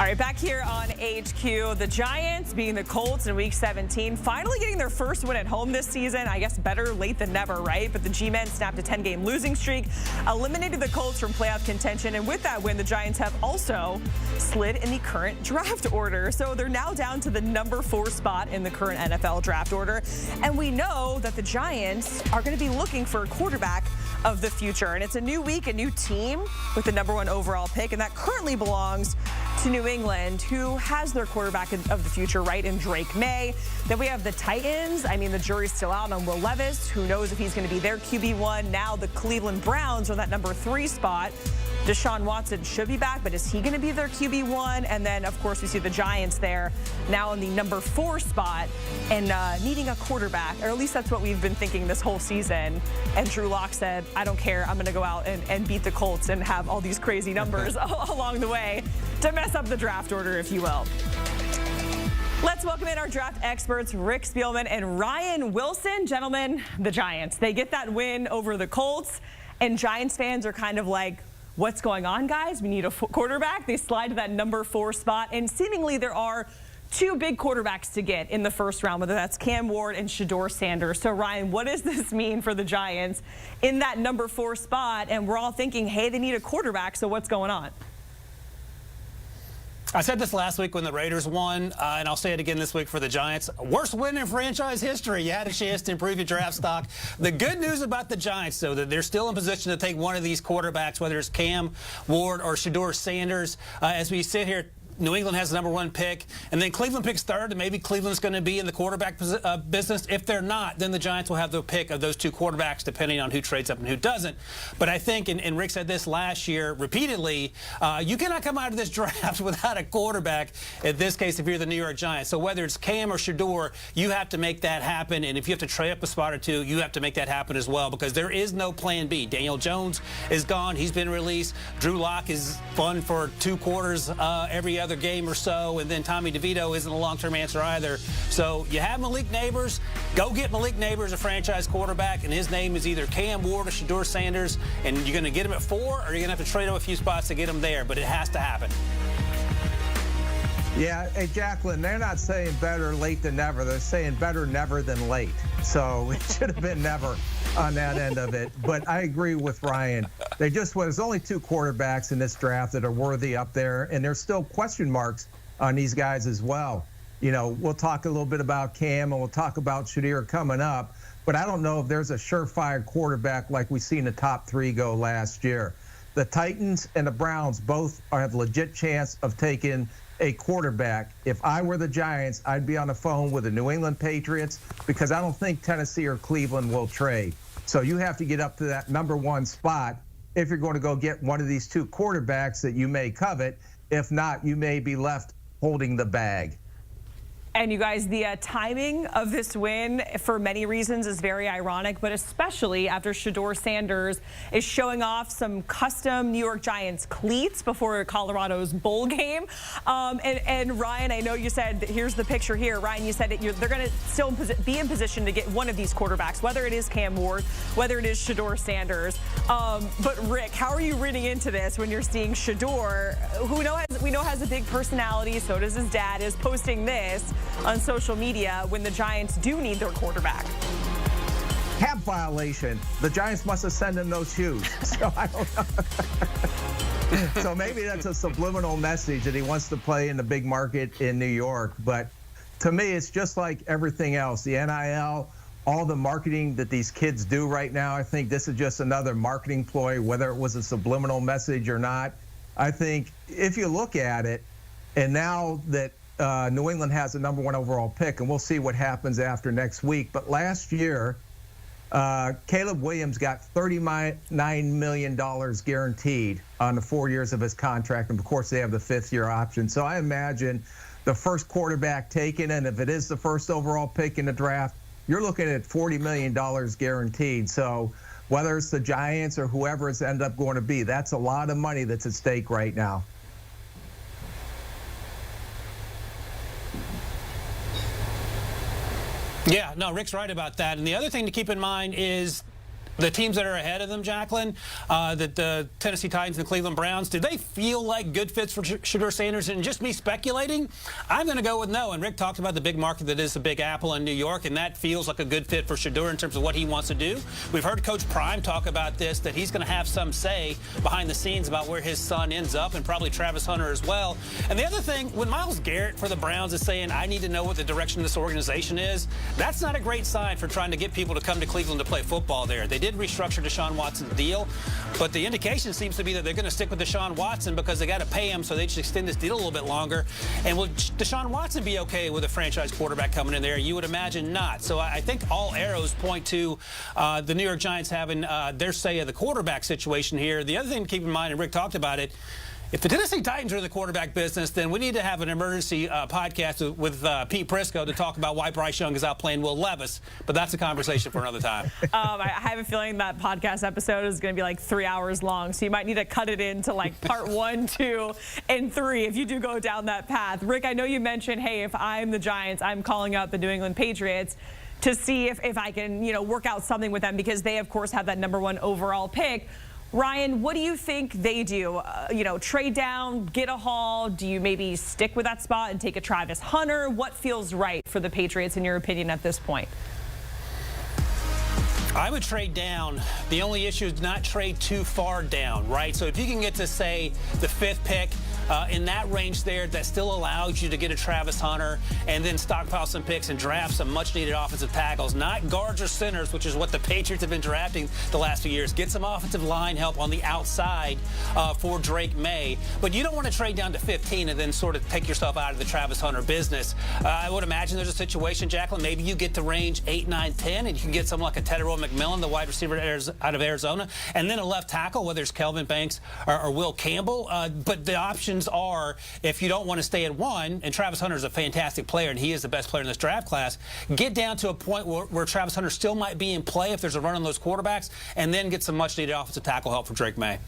All right, back here on HQ, the Giants beating the Colts in Week 17, finally getting their first win at home this season. I guess better late than never, right? But the G-Men snapped a 10-game losing streak, eliminated the Colts from playoff contention, and with that win, the Giants have also slid in the current draft order. So they're now down to the number 4 spot in the current NFL draft order, and we know that the Giants are going to be looking for a quarterback of the future. And it's a new week, a new team with the number 1 overall pick, and that currently belongs to New England, who has their quarterback of the future, right, in Drake May. Then we have the Titans. I mean, the jury's still out on Will Levis. Who knows if he's going to be their QB1. Now the Cleveland Browns are that number 3 spot. Deshaun Watson should be back, but is he going to be their QB1? And then, of course, we see the Giants there now in the number 4 spot and needing a quarterback, or at least that's what we've been thinking this whole season. And Drew Lock said, I don't care. I'm going to go out and beat the Colts and have all these crazy numbers along the way to mess up the draft order, if you will. Let's welcome in our draft experts, Rick Spielman and Ryan Wilson. Gentlemen, the Giants, they get that win over the Colts, and Giants fans are kind of like, what's going on, guys? We need a quarterback. They slide to that number 4 spot, and seemingly there are 2 big quarterbacks to get in the first round, whether that's Cam Ward and Shedeur Sanders. So, Ryan, what does this mean for the Giants in that number 4 spot? And we're all thinking, hey, they need a quarterback, so what's going on? I said this last week when the Raiders won, and I'll say it again this week for the Giants. Worst win in franchise history. You had a chance to improve your draft stock. The good news about the Giants, though, that they're still in position to take one of these quarterbacks, whether it's Cam Ward or Shedeur Sanders. As we sit here, New England has the number 1 pick, and then Cleveland picks 3rd, and maybe Cleveland's going to be in the quarterback business. If they're not, then the Giants will have the pick of those 2 quarterbacks, depending on who trades up and who doesn't. But I think, and Rick said this last year repeatedly, you cannot come out of this draft without a quarterback, in this case, if you're the New York Giants. So whether it's Cam or Shedeur, you have to make that happen, and if you have to trade up a spot or 2, you have to make that happen as well, because there is no plan B. Daniel Jones is gone. He's been released. Drew Lock is fun for 2 quarters every other game or so, and then Tommy DeVito isn't a long-term answer either. So you have Malik Neighbors. Go get Malik Neighbors, a franchise quarterback, and his name is either Cam Ward or Shedeur Sanders, and you're going to get him at 4, or you're going to have to trade up a few spots to get him there, but it has to happen. Yeah, hey, Jacqueline, they're not saying better late than never. They're saying better never than late. So it should have been never on that end of it. But I agree with Ryan. There's only 2 quarterbacks in this draft that are worthy up there, and there's still question marks on these guys as well. You know, we'll talk a little bit about Cam, and we'll talk about Shedeur coming up, but I don't know if there's a surefire quarterback like we seen the top 3 go last year. The Titans and the Browns both have legit chance of taking a quarterback. If I were the Giants, I'd be on the phone with the New England Patriots, because I don't think Tennessee or Cleveland will trade. So you have to get up to that number 1 spot if you're going to go get one of these 2 quarterbacks that you may covet. If not, you may be left holding the bag. And you guys, the timing of this win, for many reasons, is very ironic, but especially after Shedeur Sanders is showing off some custom New York Giants cleats before Colorado's bowl game. And Ryan, I know you said, here's the picture here. Ryan, you said they're going to still be in position to get one of these quarterbacks, whether it is Cam Ward, whether it is Shedeur Sanders. But Rick, how are you reading into this when you're seeing Shedeur, who we know has a big personality, so does his dad, is posting this on social media when the Giants do need their quarterback? Cap violation. The Giants must have sent him those shoes. So I don't know. So maybe that's a subliminal message that he wants to play in the big market in New York. But to me, it's just like everything else. The NIL, all the marketing that these kids do right now, I think this is just another marketing ploy, whether it was a subliminal message or not. I think if you look at it, and now that New England has the number 1 overall pick, and we'll see what happens after next week. But last year, Caleb Williams got $39 million guaranteed on the 4 years of his contract. And, of course, they have the 5th-year option. So I imagine the first quarterback taken, and if it is the first overall pick in the draft, you're looking at $40 million guaranteed. So whether it's the Giants or whoever it's ended up going to be, that's a lot of money that's at stake right now. Yeah, no, Rick's right about that. And the other thing to keep in mind is the teams that are ahead of them, Jacqueline, the Tennessee Titans and the Cleveland Browns, do they feel like good fits for Shedeur Sanders? And just me speculating, I'm going to go with no. And Rick talked about the big market that is the Big Apple in New York, and that feels like a good fit for Shedeur in terms of what he wants to do. We've heard Coach Prime talk about this, that he's going to have some say behind the scenes about where his son ends up, and probably Travis Hunter as well. And the other thing, when Myles Garrett for the Browns is saying, I need to know what the direction of this organization is, that's not a great sign for trying to get people to come to Cleveland to play football there. They did restructure Deshaun Watson's deal, but the indication seems to be that they're going to stick with Deshaun Watson because they got to pay him, so they just extend this deal a little bit longer. And will Deshaun Watson be okay with a franchise quarterback coming in there? You would imagine not. So I think all arrows point to the New York Giants having their say of the quarterback situation here. The other thing to keep in mind, and Rick talked about it, if the Tennessee Titans are in the quarterback business, then we need to have an emergency podcast with Pete Prisco to talk about why Bryce Young is out playing Will Levis. But that's a conversation for another time. I have a feeling that podcast episode is going to be like 3 hours long, so you might need to cut it into like part 1, 2, and 3 if you do go down that path. Rick, I know you mentioned, hey, if I'm the Giants, I'm calling up the New England Patriots to see if I can, work out something with them because they, of course, have that #1 overall pick. Ryan, what do you think they do? Trade down, get a haul? Do you maybe stick with that spot and take a Travis Hunter? What feels right for the Patriots, in your opinion, at this point? I would trade down. The only issue is not trade too far down, right? So if you can get to, say, the 5th pick, in that range there, that still allows you to get a Travis Hunter and then stockpile some picks and draft some much-needed offensive tackles, not guards or centers, which is what the Patriots have been drafting the last few years. Get some offensive line help on the outside for Drake May. But you don't want to trade down to 15 and then sort of take yourself out of the Travis Hunter business. I would imagine there's a situation, Jacqueline, maybe you get to range 8, 9, 10, and you can get someone like a Tedderell McMillan, the wide receiver out of Arizona, and then a left tackle, whether it's Kelvin Banks or Will Campbell. But the options are, if you don't want to stay at 1, and Travis Hunter is a fantastic player, and he is the best player in this draft class, get down to a point where Travis Hunter still might be in play if there's a run on those quarterbacks, and then get some much-needed offensive tackle help for Drake May.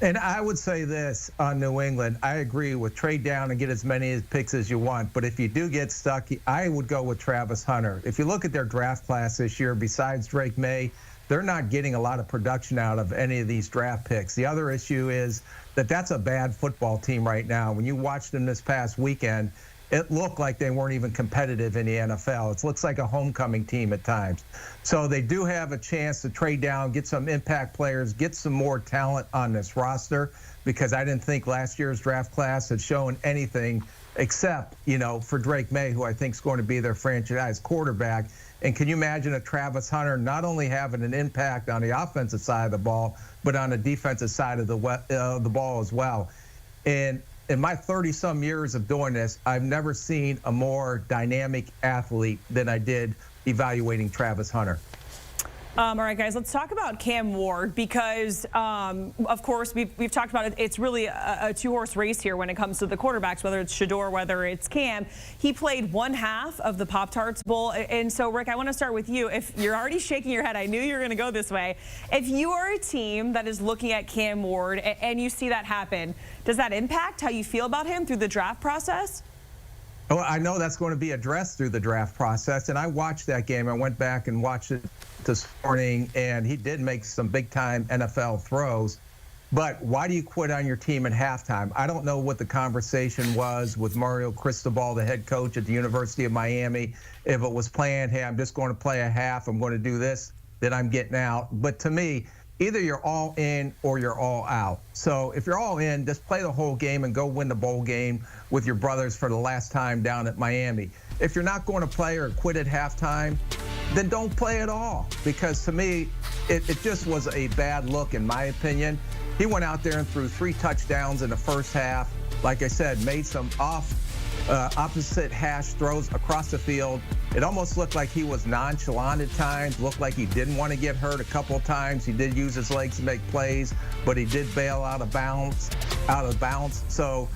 And I would say this on New England. I agree with trade down and get as many picks as you want. But if you do get stuck, I would go with Travis Hunter. If you look at their draft class this year, besides Drake May, they're not getting a lot of production out of any of these draft picks. The other issue is that that's a bad football team right now. When you watched them this past weekend, it looked like they weren't even competitive in the NFL. It looks like a homecoming team at times. So they do have a chance to trade down, get some impact players, get some more talent on this roster, because I didn't think last year's draft class had shown anything except, for Drake May, who I think is going to be their franchise quarterback. And can you imagine a Travis Hunter not only having an impact on the offensive side of the ball, but on the defensive side of the ball as well? And in my 30-some years of doing this, I've never seen a more dynamic athlete than I did evaluating Travis Hunter. All right, guys, let's talk about Cam Ward because, of course, we've talked about it. It's really a two-horse race here when it comes to the quarterbacks, whether it's Shedeur, whether it's Cam. He played 1/2 of the Pop-Tarts Bowl. And so, Rick, I want to start with you. If you're already shaking your head, I knew you were going to go this way. If you are a team that is looking at Cam Ward and you see that happen, does that impact how you feel about him through the draft process? Well, I know that's going to be addressed through the draft process, and I watched that game. I went back and watched it this morning, and he did make some big-time NFL throws. But why do you quit on your team at halftime? I don't know what the conversation was with Mario Cristobal, the head coach at the University of Miami, if it was planned, hey, I'm just going to play a half, I'm going to do this, then I'm getting out. But to me, either you're all in or you're all out. So if you're all in, just play the whole game and go win the bowl game with your brothers for the last time down at Miami. If you're not going to play or quit at halftime, then don't play at all. Because to me, it just was a bad look in my opinion. He went out there and threw 3 touchdowns in the first half. Like I said, made some opposite hash throws across the field. It almost looked like he was nonchalant at times, looked like he didn't want to get hurt a couple of times. He did use his legs to make plays, but he did bail out of bounds. So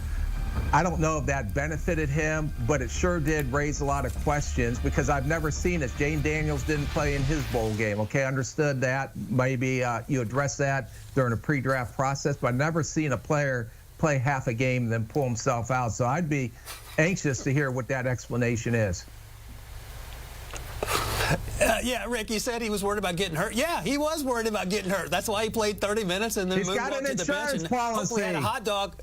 I don't know if that benefited him, but it sure did raise a lot of questions because I've never seen it. Jane Daniels didn't play in his bowl game. Okay, understood that. Maybe you address that during a pre-draft process, but I've never seen a player play half a game and then pull himself out. So I'd be anxious to hear what that explanation is. Yeah, Rick, you said he was worried about getting hurt. Yeah, he was worried about getting hurt. That's why he played 30 minutes and then moved on to the bench and hopefully had a hot dog.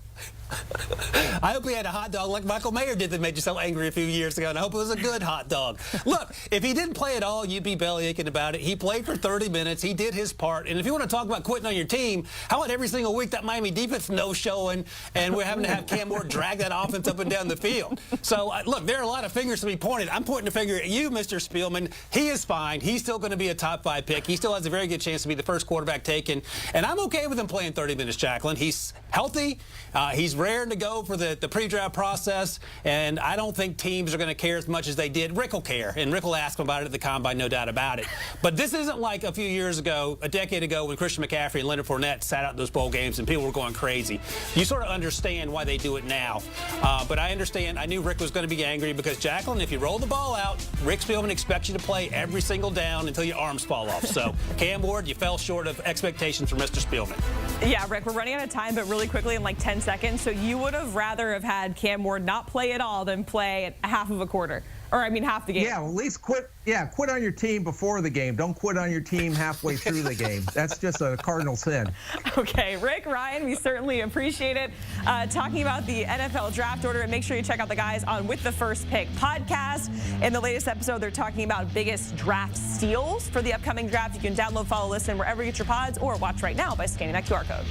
I hope he had a hot dog like Michael Mayer did that made you so angry a few years ago, and I hope it was a good hot dog. Look, if he didn't play at all, you'd be bellyaching about it. He played for 30 minutes. He did his part. And if you want to talk about quitting on your team, how about every single week that Miami defense no-showing, and we're having to have Cam Ward drag that offense up and down the field. So, look, there are a lot of fingers to be pointed. I'm pointing a finger at you, Mr. Spielman. He is fine. He's still going to be a top 5 pick. He still has a very good chance to be the first quarterback taken. And I'm okay with him playing 30 minutes, Jacqueline. He's healthy. He's raring to go for the pre-draft process, and I don't think teams are going to care as much as they did. Rick will care, and Rick will ask him about it at the Combine, no doubt about it. But this isn't like a few years ago, a decade ago, when Christian McCaffrey and Leonard Fournette sat out those bowl games and people were going crazy. You sort of understand why they do it now. But I understand. I knew Rick was going to be angry because, Jacqueline, if you roll the ball out, Rick Spielman expects you to play every single down until your arms fall off. So, Cam Ward, you fell short of expectations for Mr. Spielman. Yeah, Rick, we're running out of time, but really quickly in like 10 seconds. So you would have rather have had Cam Ward not play at all than play half of a quarter. Or, I mean, half the game. Yeah, well, at least quit. Yeah, quit on your team before the game. Don't quit on your team halfway through the game. That's just a cardinal sin. Okay, Rick, Ryan, we certainly appreciate it. Talking about the NFL draft order, and make sure you check out the guys on With the First Pick podcast. In the latest episode, they're talking about biggest draft steals for the upcoming draft. You can download, follow, listen wherever you get your pods, or watch right now by scanning that QR code.